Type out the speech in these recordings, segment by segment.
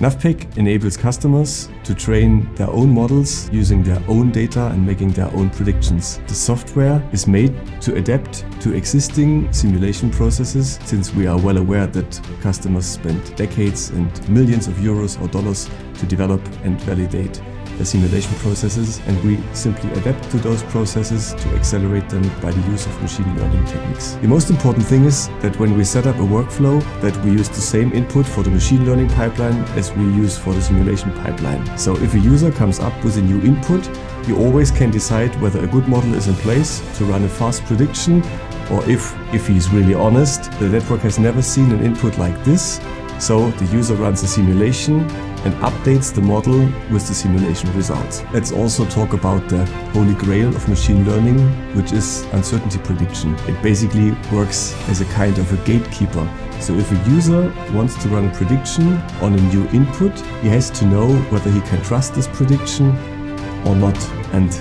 NAVPACK enables customers to train their own models using their own data and making their own predictions. The software is made to adapt to existing simulation processes, since we are well aware that customers spend decades and millions of euros or dollars to develop and validate the simulation processes, and we simply adapt to those processes to accelerate them by the use of machine learning techniques. The most important thing is that when we set up a workflow, that we use the same input for the machine learning pipeline as we use for the simulation pipeline. So if a user comes up with a new input, you always can decide whether a good model is in place to run a fast prediction, or if he's really honest, the network has never seen an input like this, so the user runs a simulation and updates the model with the simulation results. Let's also talk about the holy grail of machine learning, which is uncertainty prediction. It basically works as a kind of a gatekeeper. So if a user wants to run a prediction on a new input, he has to know whether he can trust this prediction or not. And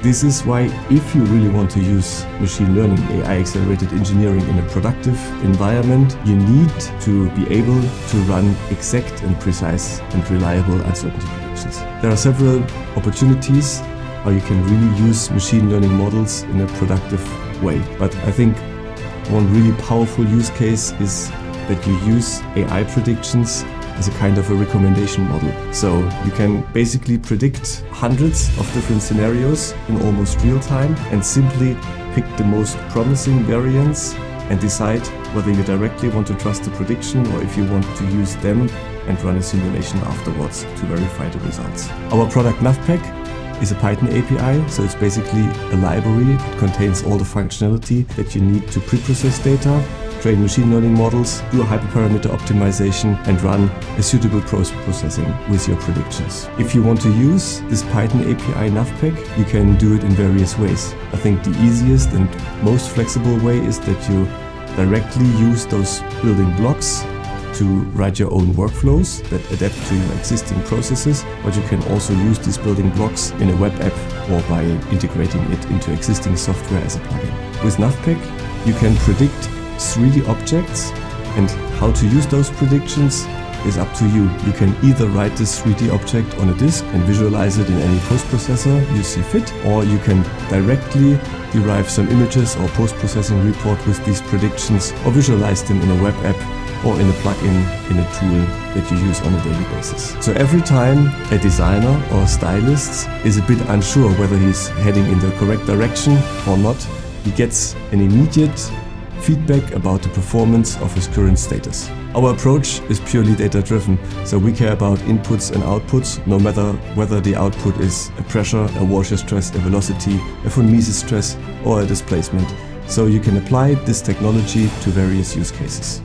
this is why, if you really want to use machine learning, AI accelerated engineering in a productive environment, you need to be able to run exact and precise and reliable uncertainty predictions. There are several opportunities how you can really use machine learning models in a productive way. But I think one really powerful use case is that you use AI predictions as a kind of a recommendation model. So you can basically predict hundreds of different scenarios in almost real time and simply pick the most promising variants and decide whether you directly want to trust the prediction or if you want to use them and run a simulation afterwards to verify the results. Our product NAVPACK is a Python API, so it's basically a library. It contains all the functionality that you need to pre-process data, train machine learning models, do a hyperparameter optimization, and run a suitable processing with your predictions. If you want to use this Python API NAVPACK, you can do it in various ways. I think the easiest and most flexible way is that you directly use those building blocks to write your own workflows that adapt to your existing processes, but you can also use these building blocks in a web app or by integrating it into existing software as a plugin. With NAVPACK, you can predict 3D objects, and how to use those predictions is up to you. You can either write this 3D object on a disk and visualize it in any post-processor you see fit, or you can directly derive some images or post-processing report with these predictions, or visualize them in a web app or in a plugin in a tool that you use on a daily basis. So every time a designer or stylist is a bit unsure whether he's heading in the correct direction or not, he gets an immediate feedback about the performance of his current status. Our approach is purely data-driven, so we care about inputs and outputs, no matter whether the output is a pressure, a washer stress, a velocity, a von Mises stress, or a displacement. So you can apply this technology to various use cases.